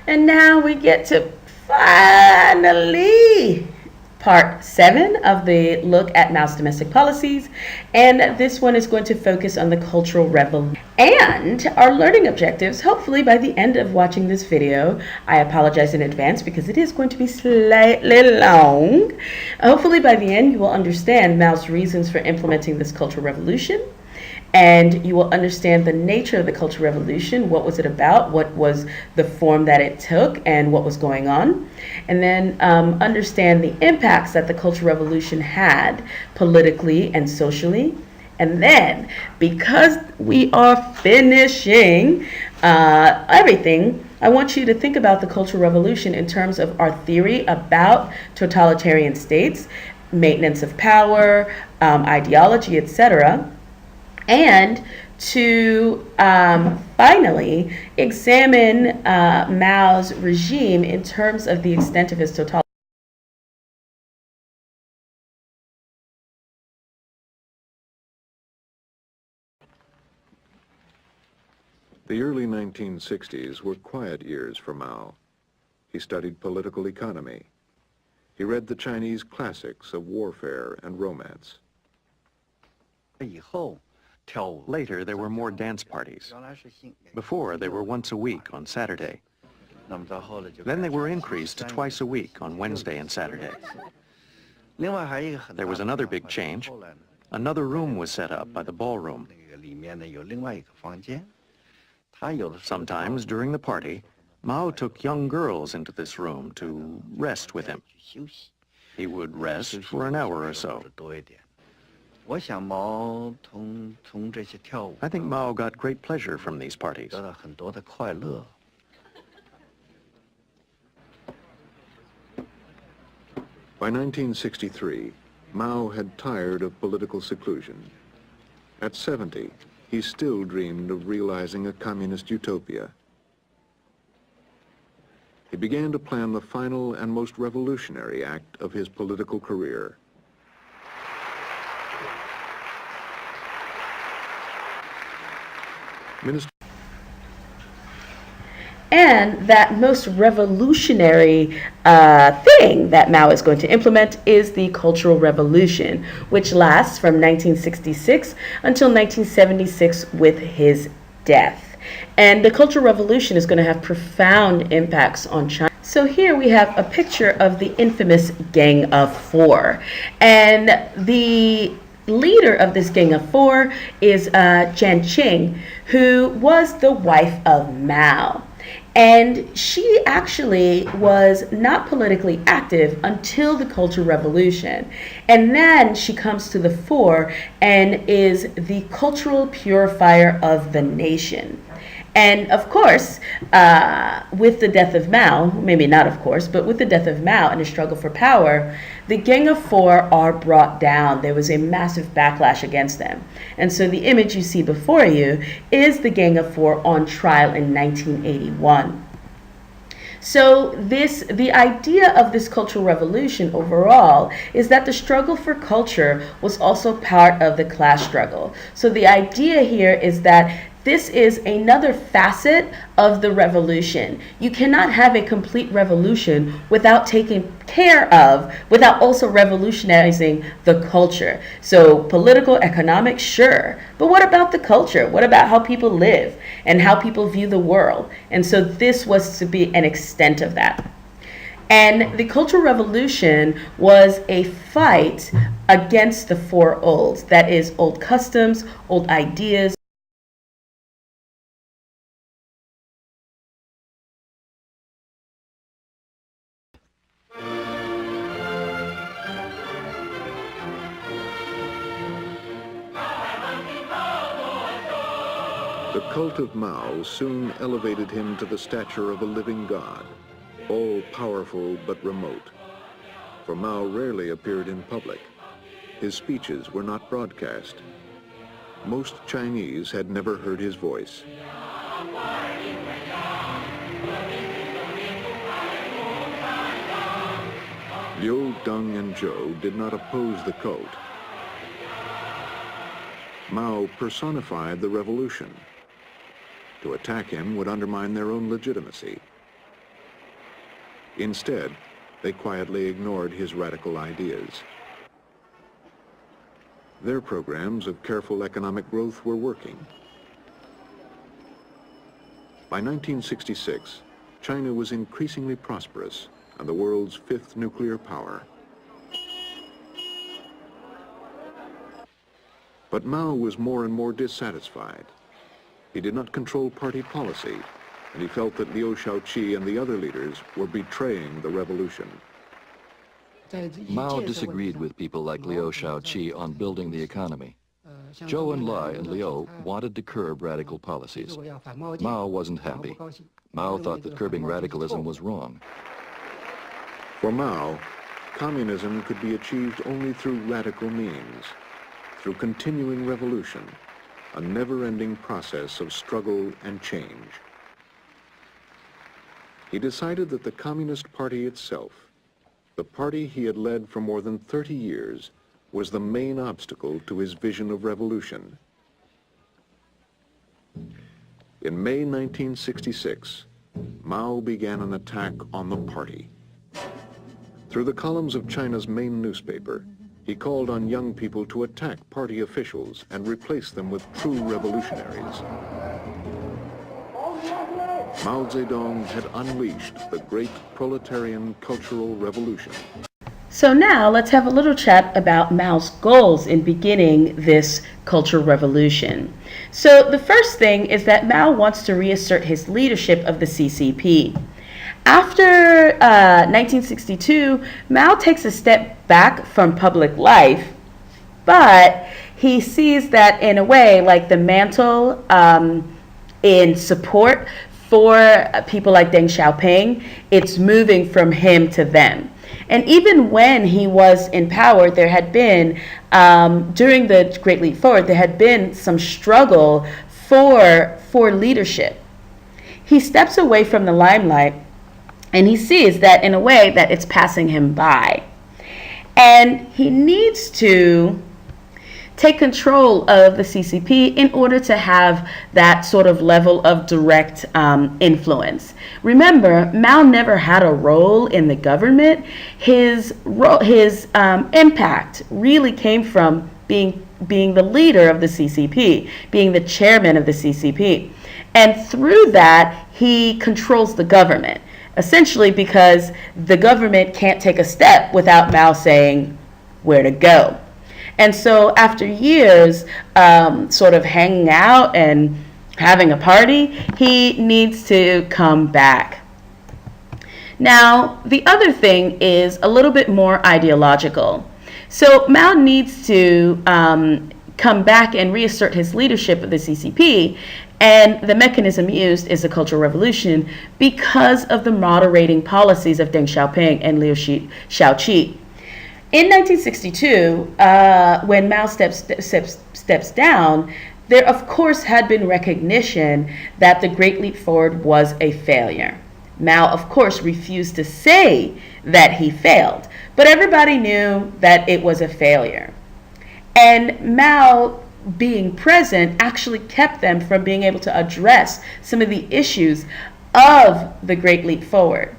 And now we get to finally part 7 of the look at Mao's domestic policies. And this one is going to focus on the Cultural Revolution and our learning objectives. Hopefully by the end of watching this video, I apologize in advance because it is going to be slightly long. Hopefully by the end you will understand Mao's reasons for implementing this Cultural Revolution, and you will understand the nature of the Cultural Revolution. What was it about? What was the form that it took and what was going on? And then understand the impacts that the Cultural Revolution had politically and socially. And then, because we are finishing everything, I want you to think about the Cultural Revolution in terms of our theory about totalitarian states, maintenance of power, ideology, etc., and to finally examine Mao's regime in terms of the extent of his totalitarian. The early 1960s were quiet years for Mao. He studied political economy. He read the Chinese classics of warfare and romance. Later, there were more dance parties. Before, they were once a week on Saturday. Then they were increased to twice a week on Wednesday and Saturday. There was another big change. Another room was set up by the ballroom. Sometimes, during the party, Mao took young girls into this room to rest with him. He would rest for an hour or so. I think Mao got great pleasure from these parties. By 1963, Mao had tired of political seclusion. At 70, he still dreamed of realizing a communist utopia. He began to plan the final and most revolutionary act of his political career. And that most revolutionary thing that Mao is going to implement is the Cultural Revolution, which lasts from 1966 until 1976 with his death. And the Cultural Revolution is going to have profound impacts on China. So here we have a picture of the infamous Gang of Four. And the leader of this Gang of Four is Jian Qing, who was the wife of Mao. And she actually was not politically active until the Cultural Revolution. And then she comes to the fore and is the cultural purifier of the nation. And of course, with the death of Mao, maybe not of course, but with the death of Mao and the struggle for power, the Gang of Four are brought down. There was a massive backlash against them. And so the image you see before you is the Gang of Four on trial in 1981. So the idea of this Cultural Revolution overall is that the struggle for culture was also part of the class struggle. So the idea here is that this is another facet of the revolution. You cannot have a complete revolution without taking care of, without also revolutionizing the culture. So political, economic, sure. But what about the culture? What about how people live and how people view the world? And so this was to be an extent of that. And the Cultural Revolution was a fight against the four olds. That is, old customs, old ideas. The cult of Mao soon elevated him to the stature of a living god, all-powerful but remote. For Mao rarely appeared in public. His speeches were not broadcast. Most Chinese had never heard his voice. Liu, Deng, and Zhou did not oppose the cult. Mao personified the revolution. To attack him would undermine their own legitimacy. Instead, they quietly ignored his radical ideas. Their programs of careful economic growth were working. By 1966, China was increasingly prosperous and the world's fifth nuclear power. But Mao was more and more dissatisfied. He did not control party policy, and he felt that Liu Shaoqi and the other leaders were betraying the revolution. Mao disagreed with people like Liu Shaoqi on building the economy. Zhou Enlai and Liu wanted to curb radical policies. Mao wasn't happy. Mao thought that curbing radicalism was wrong. For Mao, communism could be achieved only through radical means, through continuing revolution, a never-ending process of struggle and change. He decided that the Communist Party itself, the party he had led for more than 30 years, was the main obstacle to his vision of revolution. In May 1966, Mao began an attack on the party. Through the columns of China's main newspaper, he called on young people to attack party officials and replace them with true revolutionaries. Mao Zedong had unleashed the great proletarian cultural revolution. So now let's have a little chat about Mao's goals in beginning this cultural revolution. So the first thing is that Mao wants to reassert his leadership of the CCP. After 1962, Mao takes a step back from public life, but he sees that in a way, like the mantle in support for people like Deng Xiaoping, it's moving from him to them. And even when he was in power, there had been, during the Great Leap Forward, there had been some struggle for leadership. He steps away from the limelight, and he sees that in a way that it's passing him by. And he needs to take control of the CCP in order to have that sort of level of direct influence. Remember, Mao never had a role in the government. His impact really came from being the leader of the CCP, being the chairman of the CCP. And through that, he controls the government, essentially because the government can't take a step without Mao saying where to go. And so after years sort of hanging out and having a party, he needs to come back. Now, the other thing is a little bit more ideological. So Mao needs to come back and reassert his leadership of the CCP, and the mechanism used is a cultural revolution because of the moderating policies of Deng Xiaoping and Liu Shaoqi. In 1962, when Mao steps down, there of course had been recognition that the Great Leap Forward was a failure. Mao, of course, refused to say that he failed, but everybody knew that it was a failure. And Mao, being present, actually kept them from being able to address some of the issues of the Great Leap Forward.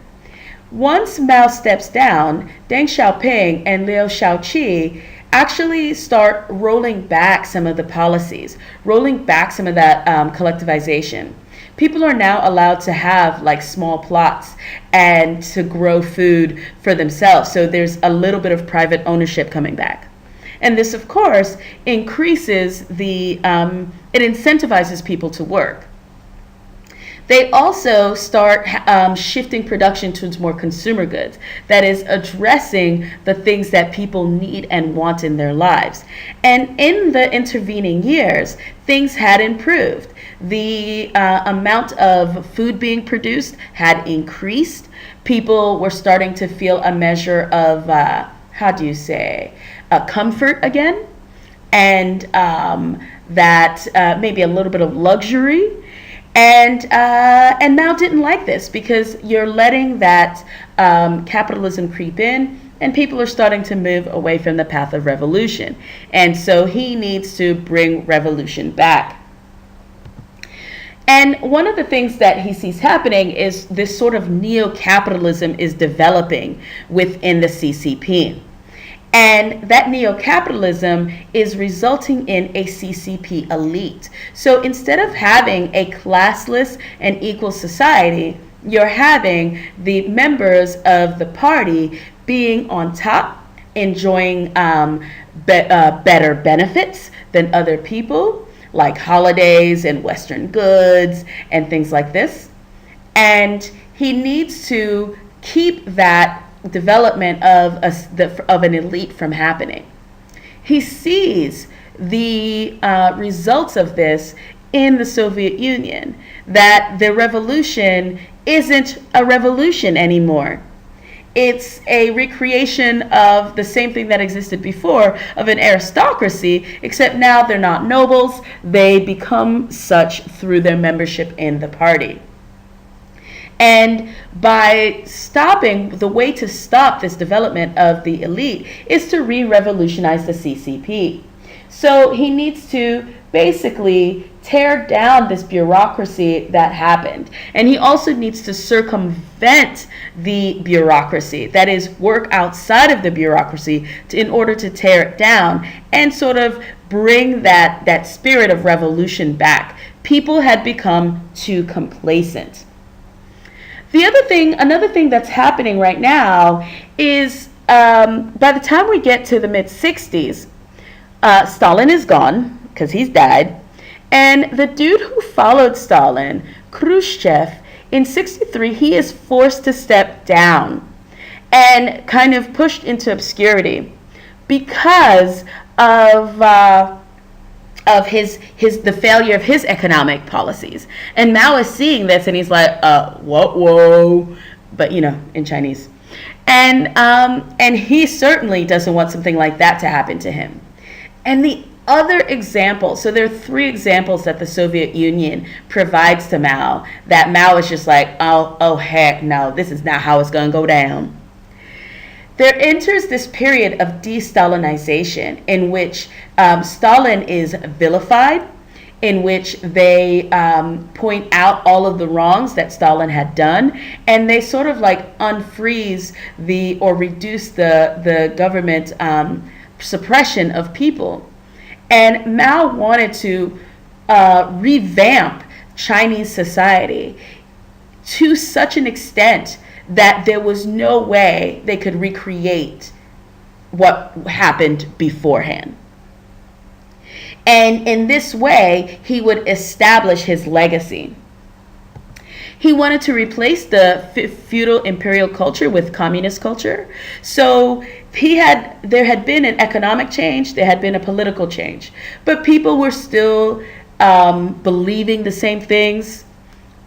Once Mao steps down, Deng Xiaoping and Liu Shaoqi actually start rolling back some of the policies, rolling back some of that collectivization. People are now allowed to have like small plots and to grow food for themselves. So there's a little bit of private ownership coming back. And this, of course, increases it incentivizes people to work. They also start shifting production towards more consumer goods, that is addressing the things that people need and want in their lives. And in the intervening years, things had improved. The amount of food being produced had increased. People were starting to feel a measure of, comfort again, and that maybe a little bit of luxury. And Mao didn't like this because you're letting that capitalism creep in, and people are starting to move away from the path of revolution. And so he needs to bring revolution back. And one of the things that he sees happening is this sort of neo-capitalism is developing within the CCP. And that neo-capitalism is resulting in a CCP elite. So instead of having a classless and equal society, you're having the members of the party being on top, enjoying better benefits than other people, like holidays and Western goods and things like this. And he needs to keep that development of an elite from happening. He sees the results of this in the Soviet Union, that the revolution isn't a revolution anymore. It's a recreation of the same thing that existed before, of an aristocracy, except now they're not nobles. They become such through their membership in the party. And by stopping, the way to stop this development of the elite is to re-revolutionize the CCP. So he needs to basically tear down this bureaucracy that happened. And he also needs to circumvent the bureaucracy, that is, work outside of the bureaucracy in order to tear it down and sort of bring that spirit of revolution back. People had become too complacent. Another thing that's happening right now is by the time we get to the mid-60s, Stalin is gone because he's died. And the dude who followed Stalin, Khrushchev, in 63, he is forced to step down and kind of pushed into obscurity because of the failure of his economic policies. And Mao is seeing this and he's like, whoa, but in Chinese. And he certainly doesn't want something like that to happen to him. And the other examples, so there are 3 examples that the Soviet Union provides to Mao, that Mao is just like, oh heck no, this is not how it's going to go down. There enters this period of de-Stalinization in which Stalin is vilified, in which they point out all of the wrongs that Stalin had done, and they sort of like unfreeze or reduce the government suppression of people. And Mao wanted to revamp Chinese society to such an extent that there was no way they could recreate what happened beforehand. And in this way, he would establish his legacy. He wanted to replace the feudal imperial culture with communist culture. So there had been an economic change, there had been a political change, but people were still believing the same things.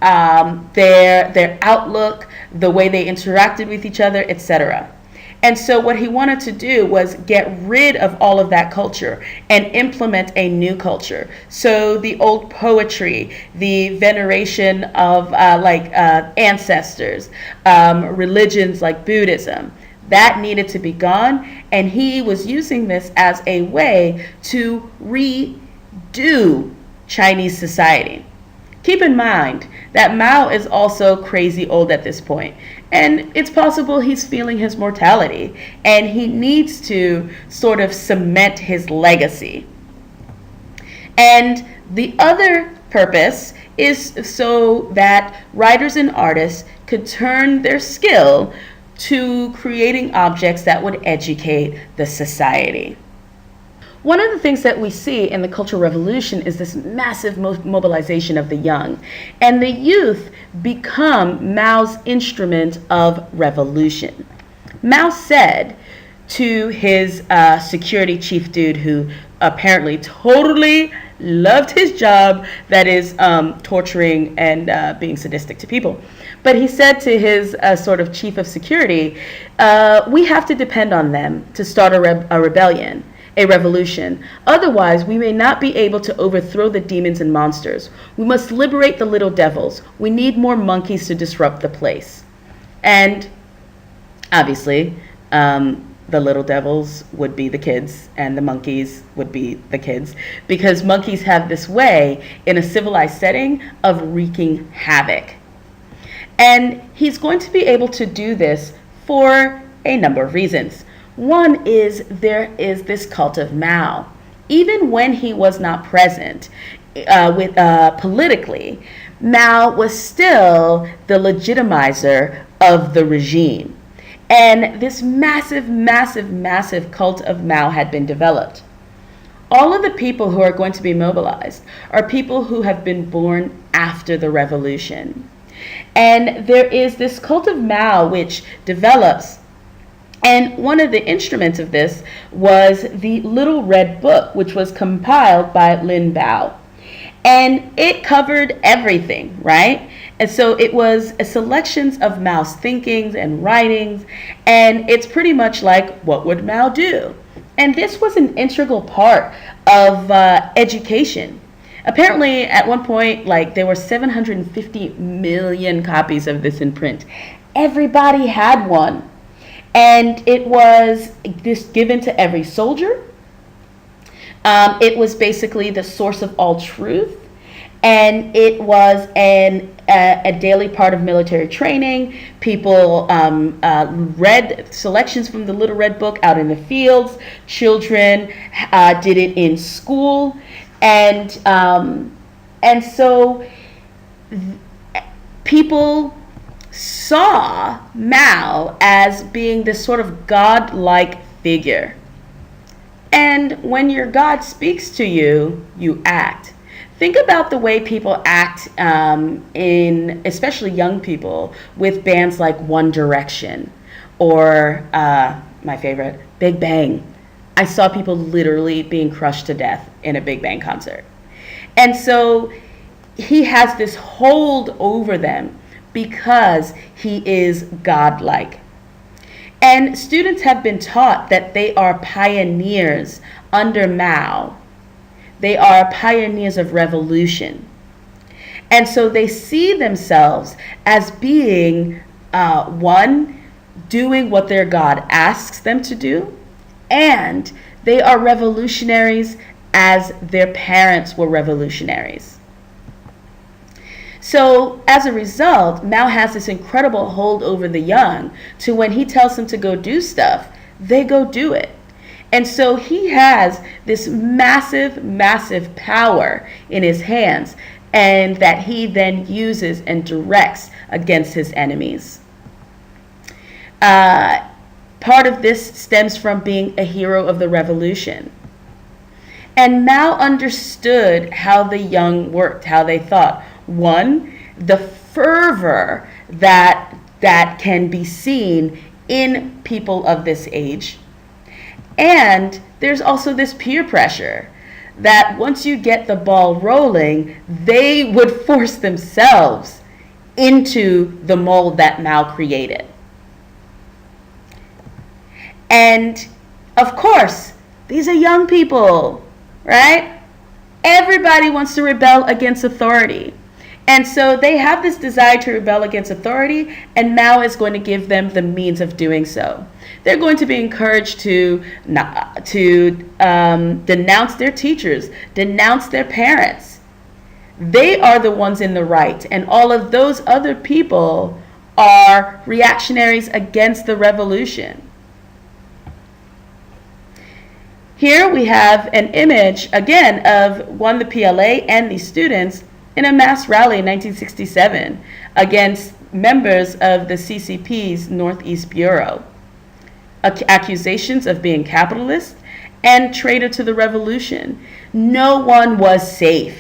Their outlook, the way they interacted with each other, etc. And so what he wanted to do was get rid of all of that culture and implement a new culture. So the old poetry, the veneration of ancestors, religions like Buddhism, that needed to be gone. And he was using this as a way to redo Chinese society. Keep in mind that Mao is also crazy old at this point, and it's possible he's feeling his mortality, and he needs to sort of cement his legacy. And the other purpose is so that writers and artists could turn their skill to creating objects that would educate the society. One of the things that we see in the Cultural Revolution is this massive mobilization of the young. And the youth become Mao's instrument of revolution. Mao said to his security chief dude, who apparently totally loved his job, that is torturing and being sadistic to people. But he said to his sort of chief of security, we have to depend on them to start a rebellion. A revolution. Otherwise, we may not be able to overthrow the demons and monsters. We must liberate the little devils. We need more monkeys to disrupt the place. And obviously, the little devils would be the kids and the monkeys would be the kids, because monkeys have this way in a civilized setting of wreaking havoc. And he's going to be able to do this for a number of reasons. One is there is this cult of Mao. Even when he was not present politically, Mao was still the legitimizer of the regime. And this massive, massive, massive cult of Mao had been developed. All of the people who are going to be mobilized are people who have been born after the revolution. And there is this cult of Mao which develops. And one of the instruments of this was the Little Red Book, which was compiled by Lin Bao. And it covered everything, right? And so it was a selections of Mao's thinkings and writings, and it's pretty much like, what would Mao do? And this was an integral part of education. Apparently, at one point, like, there were 750 million copies of this in print. Everybody had one. And it was given to every soldier. It was basically the source of all truth. And it was a daily part of military training. People read selections from the Little Red Book out in the fields. Children did it in school. And so people saw Mao as being this sort of godlike figure. And when your God speaks to you, you act. Think about the way people act especially young people, with bands like One Direction or my favorite, Big Bang. I saw people literally being crushed to death in a Big Bang concert. And so he has this hold over them because he is godlike. And students have been taught that they are pioneers under Mao. They are pioneers of revolution. And so they see themselves as being, one, doing what their God asks them to do, and they are revolutionaries as their parents were revolutionaries. So as a result, Mao has this incredible hold over the young to when he tells them to go do stuff, they go do it. And so he has this massive, massive power in his hands, and that he then uses and directs against his enemies. Part of this stems from being a hero of the revolution. And Mao understood how the young worked, how they thought. One, the fervor that can be seen in people of this age. And there's also this peer pressure that once you get the ball rolling, they would force themselves into the mold that Mao created. And of course, these are young people, right? Everybody wants to rebel against authority. And so they have this desire to rebel against authority, and Mao is going to give them the means of doing so. They're going to be encouraged to denounce their teachers, denounce their parents. They are the ones in the right, and all of those other people are reactionaries against the revolution. Here we have an image, again, of the PLA and these students in a mass rally in 1967 against members of the CCP's Northeast Bureau. Accusations of being capitalist and traitor to the revolution. No one was safe.